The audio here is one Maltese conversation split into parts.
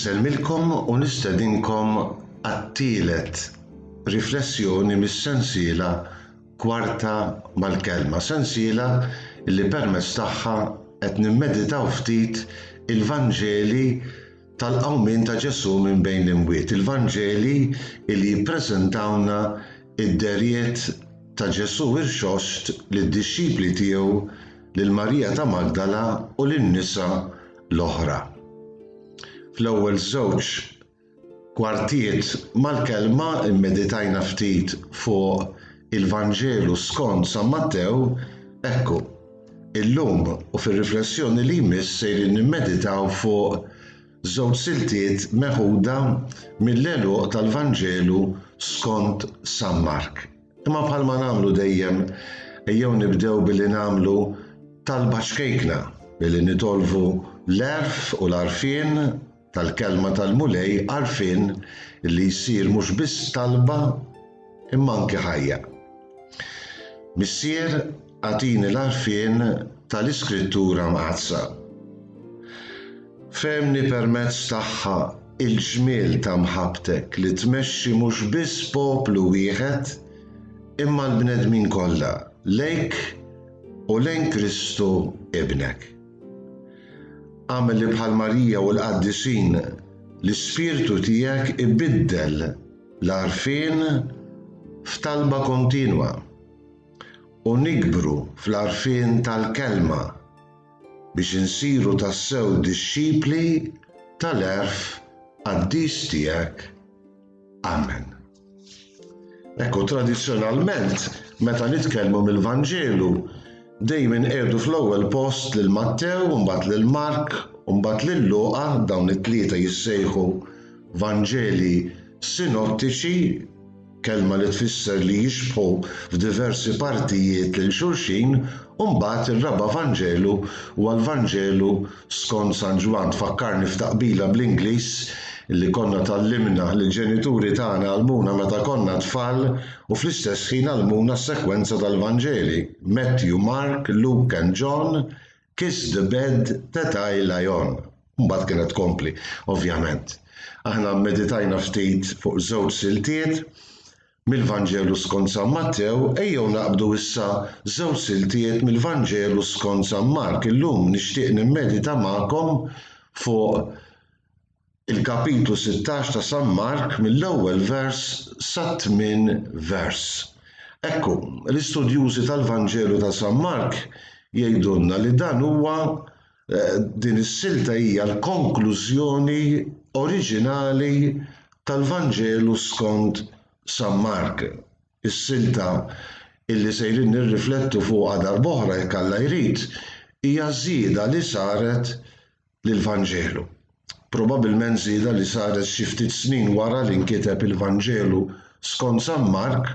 Insellmilkom u nistedinkom għat-tielet riflessjoni mis-sensiela Kwarta mal-Kelma, sensiela li permezz tagħha qed nimmeditaw ftit il-Vanġeli tal-qawmien ta' Ġesu minn bejn l-imwiet, il-Vanġeli li jippreżentawna id-derjiet ta' Ġesu irxost lid-dixxipli tiegħu lil Marija ta' Magdala u lin-nisa l-oħra. Fl-ewwel żewġ kwartiet mal-kelma immeditajna ftit fuq il-Vanġelu skont San Mattew, ekku, illum u fir-riflessjoni li jmiss sejrin nimmeditaw fuq żewġ siltiet meħuda mill-għeluq tal-Vanġelu skont San Mark. Imma bħalma nagħmlu dejjem ejjew nibdew billi nagħmlu talba xkejkna billi nitolbu l-għerf u l-għarfien tal-kelma tal-mulej għarfien li jsir mhux biss talba imma anke ħajja. Missier għatini l-għarfien tal-Iskrittura mqazza. Femni permezz tagħha il-ġmiel ta' mħabbtek li tmexxi mhux biss poplu wieħed imma l-bnedmin kollha lejk u lejn Kristu ibnek. Għamel li bħal Marija u l-qaddisin l-ispirtu tiegħek ibiddel l-għarfien f'talba kontinwa u nikbru fl-għarfien tal-kelma biex insiru tassew dixxipli tal-għerf qaddis tiegħek. Amen. Ekku tradizzjonalment meta nitkellmu mill-Vanġelu dejjem qiegħdu fl-ewwel post lil Mattew u mbagħad lil Mark u mbagħad lil Luqa, dawn it-tlieta jissejħu Vanġeli sinottiċi, kelma li tfisser li jixbħu f'diversi partijiet lil xulxin, u mbagħad ir-raba' Vanġelu huwa l-Vanġelu skont San Ġwan. Tfakkarni f'taqbila bl-Ingliż li konna tallimna li l-ġenituri tagħna għallmuna meta konna tfal u fl-istess ħin għallmuna s-sekwenza tal-Vanġeli. Matthew, Mark, Luke and John, kiss the bed that I lie on. Mbagħad kienet kompli, ovvjament. Aħna meditajna ftit fuq żewġ siltiet mill-Vanġelu skont San Mattew, ejjew naqbdu issa żewġ siltiet mill-Vanġelu skont San Mark. Illum nixtieq nimmedita magħkom fuq il-kapitlu 16 ta' San Mark mill-ewwel vers sa 8 vers. Ekku, l-istudjużi tal-Vanġelu ta' San Mark jgħidulna li dan huwa din is-silta hija l-konklużjoni oriġinali tal-Vanġelu skont San Mark. Is-silta illi sejrin nirriflettu fuqha darb'oħra jekk Alla jrid hija żieda li saret lill-Vanġelu. Probabilment żieda li saret xi ftit snin wara li nkiteb il-Vanġelu skont San Mark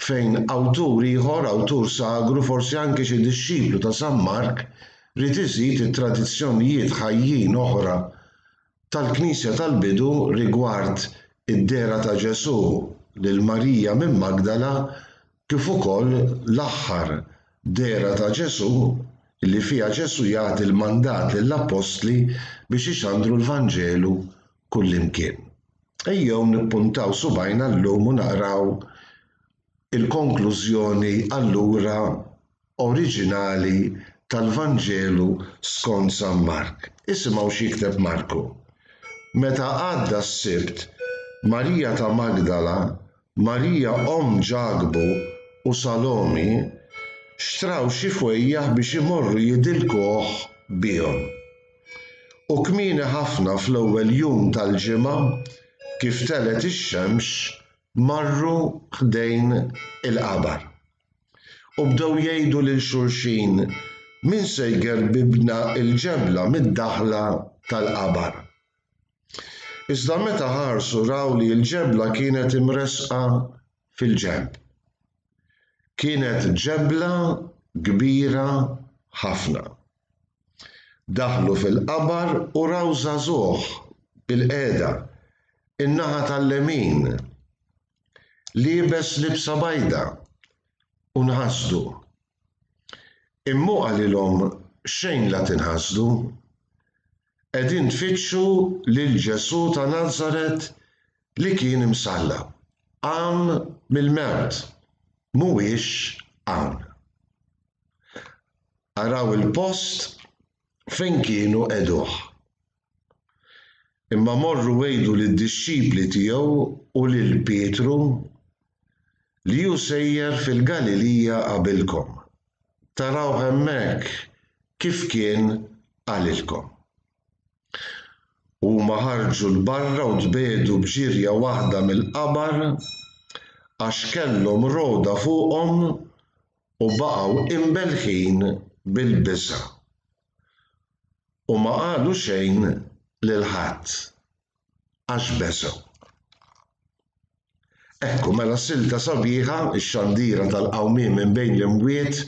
fejn awtur ieħor, awtur sagru, forsi anke xi dixxiplu ta' San Mark rid iżid it-tradizzjonijiet ħajjin oħra tal-Knisja tal-bidu rigward id-dera ta' Ġesu lil Marija minn Magdala kif ukoll l-aħħar dera ta' Ġesu li fiha Ġesu jagħti l-mandat lill-Apostli biex ixandru l-Vanġelu kullimkien. Ejjew nippuntaw subajna llum u naqraw il-konklużjoni allura oriġinali tal-Vanġelu skont San Mark. Isimgħu x'jikteb Marku. Meta għadda s-sibt, Marija ta' Magdala, Marija Ġagbu u Salomi xtraw xi fwejjaħ biex imorru jidilkuh bihom. U kmieni ħafna fl-ewwel jum tal-ġimgħa kif telet ix-xemx marru ħdejn il-qabar. U bdew jgħidu lil xulxin min se jgerbibna il-ġebla mid-daħla tal-qabar. Iżda meta ħarsu raw li l-ġebla kienet imresqa fil-ġenb. Kienet ġebla kbira ħafna. Daħlu fil-qabar u raw żagħżugħ bil-qiegħda in-naħa tal-lemin liebes libsa bajda u nħassdu. Immu qalilhom xejn la tinħassdu, qegħdin tfittxu lil Ġesu ta' Nażaret li kien imsallab. Qam mill-mewt, mhuwiex hawn. Araw il-post fejn kienu qegħduh. Imma morru ngħidu lid-dixxipli tiegħu u lil Pietru li hu sejjer fil-Galilija qabilkom. Taraw hemmhekk kif kien qalilkom. Huma ħarġu l-barra u tbiedu b'ġirja waħda mill-qabar għax kellhom roda fuqhom u baqgħu imbelħin bil-biża'. U ma qalu xejn lil ħadd għax beżgħu. Ekku mela silta sabiħa x-xandira tal-qawmien minn bejn l-imwiet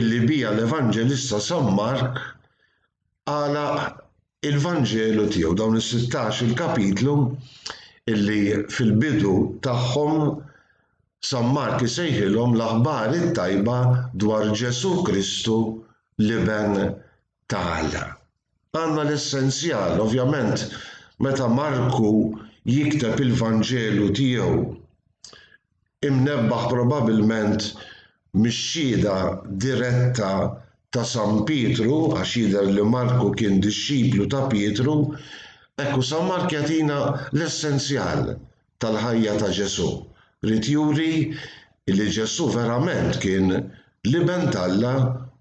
illi bija l-Evanġelista San Mark għalaq il-Vanġelu tiegħu dawn is-16 il-kapitlu illi fil-bidu tagħhom San Mark isejħilhom l-aħbar it-tajba dwar Ġesu Kristu li ben ta' Alla. Għandna l-essenzjal, ovvjament, meta Marku jikteb il-Vanġelu tiegħu imnebbaħ probabbilment mix-xhieda diretta ta' San Pietru, għax jidher li Marku kien dixxiplu ta' Pietru, ekku San Mark jagħtina l-essenzjal tal-ħajja ta' Ġesu. Rid juri li Ġesu verament kien liben tal-Alla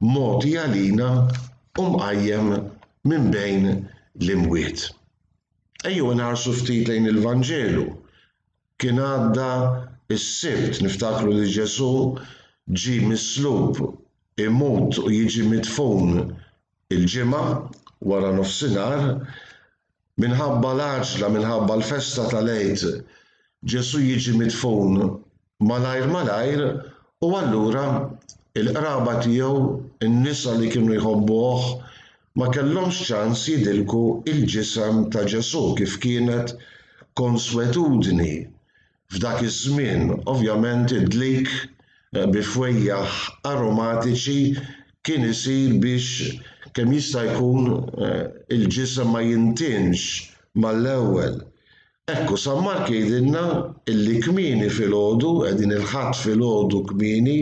mogħti għalina u mqajjem minn bejn l-imwiet. Ejjew nħarsu ftit lejn il-Vanġelu. Kien għadda s-sibt niftakru li Ġesu ġie mislub imut u jiġi midfun il-ġimgħa wara nofsinhar minħabba l-għaġla minħabba l-festa tal-Għid Ġesu jiġi midfun malajr u allura il-qraba tiegħu in-nisa li kienu jħobbuh ma kellhomx ċans jidilku il-ġisem ta' Ġesu kif kienet konswetudni f'dak iż-żmien. Ovvjament id-dlik bi fwejjaħ aromatiċi kien isir biex kemm jista' jkun il-ġisem ma jintinx mal-ewwel. Ekku San Mark jgħidilna illi kmieni filgħodu qegħdin il-ħadd filgħodu kmieni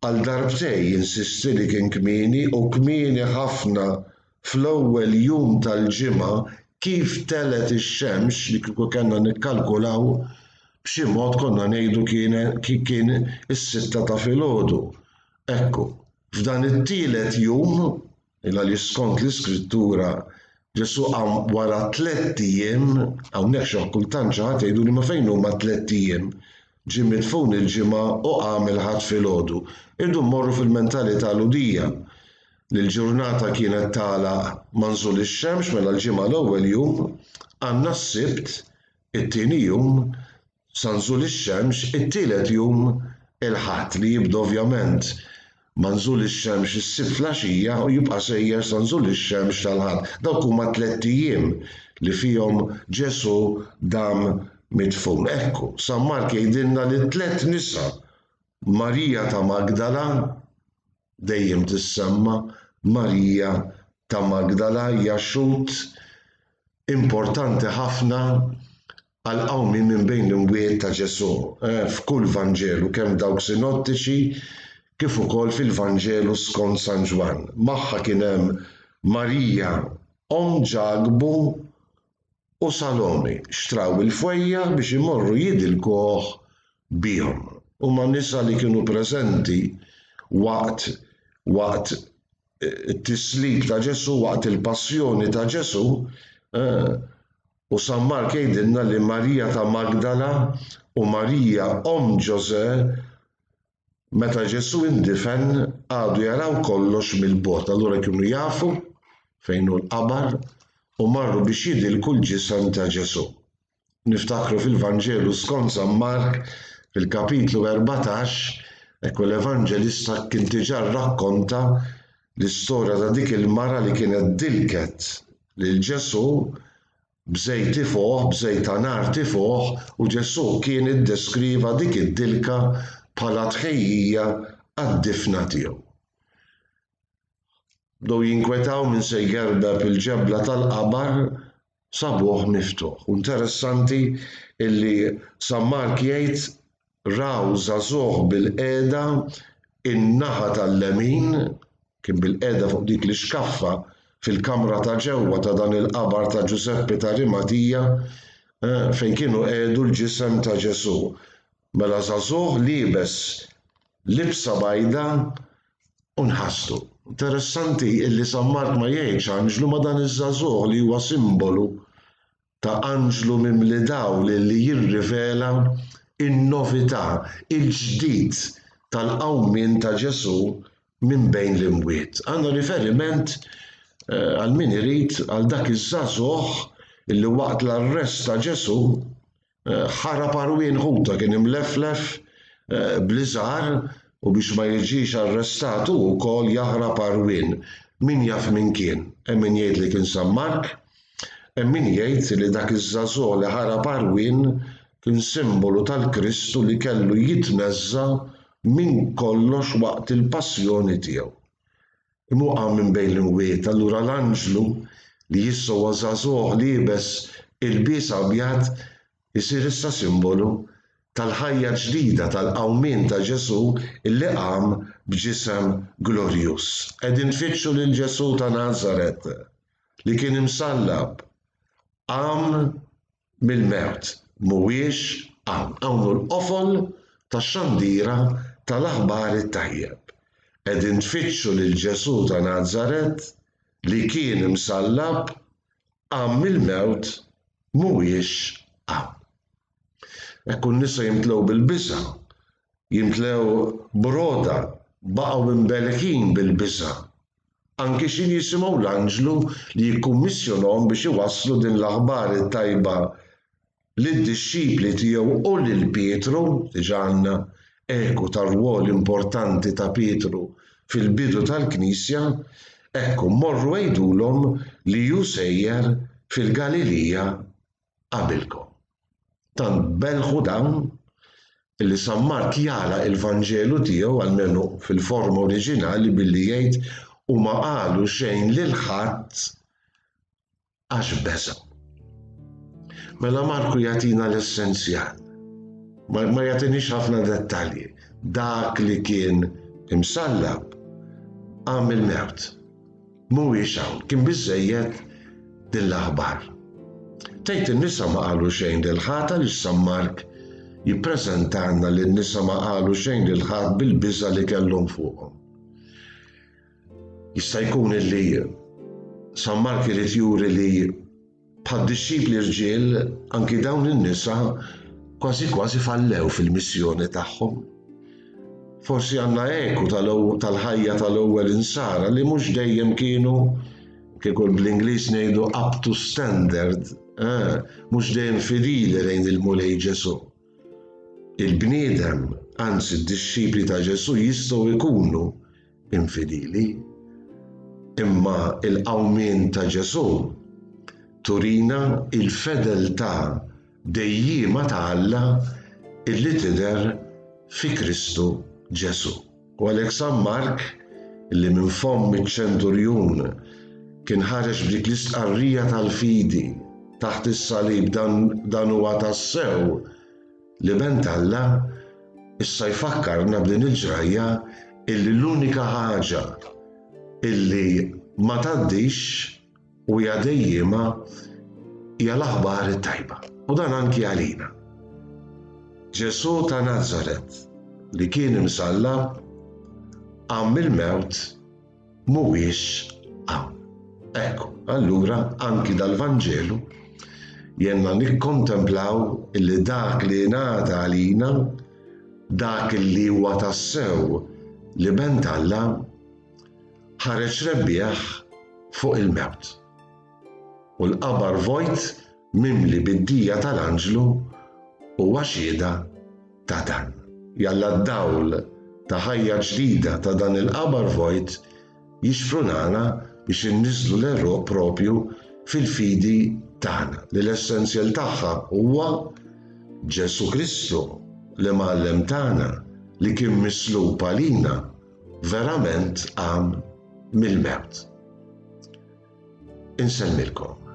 għal darbtej insisti li kien kmieni u kmieni ħafna fl-ewwel jum tal-ġimgħa kif telet ix-xemx li kieku kellna nikkalkulaw b'xi mod konna ngħidu kien is-sitta ta' filgħodu. Ekku, f'dan it-tielet jum, li skont l-Iskrittura Ġesu qam wara 3 ijiem, hawnhekk xi kultant xi ħadd jgħidu li ma fejn huma 3 ijiem. Ġie midfun il-ġimgħa u qam il-ħadd filgħodu. Irdu mmorru fil-mentalità ludija li l-ġurnata kienet tagħlaq ma nżul ix-xemx mela l-ġimgħa l-ewwel jum, għandna s-sibt, it-tieni jum, sa nżul ix-xemx, it-tielet jum il-ħadd li jibda ovvjament ma nżul ix-xemx is-sibt flaxija u jibqa' sejjer sa nżul ix-xemx tal-ħadd. Dawk huma 3 ijiem li fihom Ġesu dam midfun. Ekku, San Mark jgħidilna li 3 nisa, Marija ta' Magdala, dejjem tissemma Marija ta' Magdala hija xut importanti ħafna għal qawmi minn bejn l-imwiet ta' Ġesu f'kull Vanġelu kemm dawk sinottiċi kif ukoll fil-Vanġelu skont San Ġwan. Magħha kien hemm Marija om Ġagbu u Salome xtraw il-fwejja biex imorru jidilkuh bihom. Huma nisa li kienu preżenti waqt it-tislib ta' Ġesu, waqt il-passjoni ta' Ġesu. U San Mark jgħidilna li Marija ta' Magdala u Marija om Ġose meta Ġesu indifen għadu jaraw kollox mill-bogħod. Allura kienu jafu fejn hu l-qabar u marru biex jidilku l-ġisem ta' Ġesu. Niftakru fil-Vanġelu skont San Mark fil-kapitlu 14 ekku l-Evanġelista kien diġà rrakkonta l-istorja ta' dik il-mara li kienet dilket lil Ġesu b'żejt tifuh, b'żejt ta' nar tifuh u Ġesu kien iddeskriva dik id-dilka bħala tħejjija għad-difna tiegħu. bdew jinkwetaw minn se jgerbeb il-ġebla tal-qabar sabuh miftuħ. U interessanti illi San Mark jgħid raw żagħżugħ bil-qiegħda in-naħa tal-lemin, kien bil-qiegħda fuq dik l-iskaffa fil-kamra ta' ġewwa ta' dan il-qabar ta' Giuseppe ta' Rimatija fejn kienu qiegħdu l-ġisem ta' Ġesu. Mela żagħżugħ liebes libsa bajda u nħassu. Interessanti illi San Mark ma jgħidx anġlu ma dan iż-żagħżugħ li huwa simbolu ta' anġlu mimli dawl li jirrivela in-novità, il-ġdid tal-qawmien ta' Ġesu minn bejn l-imwiet. Għandna riferiment għal min irid għal dak iż-żagħżugħ illi waqt l-arrest ta' Ġesu ħarab arwien ħuta kien imleflef bl-iżgħar u biex ma jiġix arrestatu wkoll jaħrab arwien. Min jaf min kien? Hemm min jgħid li kien San Mark, hemm min jgħid li dak iż-żagħżugħ li ħarab arwien kien simbolu tal-Kristu li kellu jitneżża minn kollox waqt il-passjoni tiegħu. Imwaqa' minn bejn l-imwiet, allura l-anġlu li issa huwa żagħżugħ liebes ilbies abjad isir issa simbolu tal-ħajja ġdida tal-qawmien ta' Ġesu illi qam b'ġisem glorjuż. Qegħdin tfittxu lil Ġesu ta' Nażaret li kien imsallab qam mill-mewt, mhuwiex qam. Hawn l-qofol tax-xandiera tal-aħbar it-tajjeb. Qegħdin tfittxu lil Ġesu ta' Nażaret li kien imsallab qam mill-mewt, mhuwiex qam. Ekku n-nisa jimtlew bil-biża', jimtlew broda, baqgħu imbelħin bil-biża'. Anke xin jisimgħu l-anġlu li jikkummissjonahom biex iwasslu din l-aħbar it-tajba lid-dixxipli tiegħu u lil Pietru, diġà għandna eku tar-rwol importanti ta' Pietru fil-bidu tal-Knisja, ekku mmorru ngħidulhom li hu sejjer fil-Galilija qabilkom. Tant belħu dawn illi San Mark jagħlaq il-Vanġelu tiegħu almenu fil-forma oriġinali billi jgħid u ma qalu xejn lil ħadd għax beżgħu. Mela Marku jagħtina l-essenzjal. Ma jagħtinix ħafna dettalji. Dak li kien imsallab qam il-mewt. Mhuwiex hawn, kien biżżejjed din l-aħbar. Tgħid in-nisa ma qalu xejn lil ħadd għaliex San Mark jippreżentanna li n-nisa ma qalu xejn lil ħadd bil-biża' li kellhom fuqhom. Jista' jkun illi San Mark irid juri li bħad-dixxipli rġiel anki dawn in-nisa kważi fallew fil-missjoni tagħhom. Forsi għandna eku tal-ħajja tal-ewwel insara li mhux dejjem kienu kieku bl-Ingliż ngħidu up to standard, mhux dejjem fidili lejn il-mulej Ġesu. Il-bniedem, anzi d-dixxipli ta' Ġesu jistgħu jkunu infidili, imma il-qawmien ta' Ġesu turina il-fedeltà dejjima ta' Alla illi tidher fi Kristu Ġesu. U għalhekk San Mark illi minn fomm iċ-ċenturjun kien ħareġ b'dik l-istqarrija tal-fidi taħt is-salib dan huwa tassew li bent Alla issa jfakkarna b'din il-ġrajja illi l-unika ħaġa illi ma tgħaddix u hija dejjima hija l-aħbar it-tajba. U dan anki għalina. Ġesu ta' Nażaret li kien imsallab qam mill-mewt mhuwiex hawn. Ekku, allura anki dal-Vanġelu jenna nikkontemplaw illi dak li ngħata għalina, dak li huwa tassew li bent Alla ħareġ rebbieħ fuq il-mewt. U l-qabar vojt mimli bid-dija tal-anġlu huwa xhieda ta' dan. Jalla d-dawl ta' ħajja ġdida ta' dan il-qabar vojt jixfrunana biex inniżlu l-eruq propju fil-fidi tagħna li l-essenzjal tagħha huwa Ġesu Kristu li Mgħallem tagħna li kien mislub għalina verament qam mill-mewt. insellmilkom.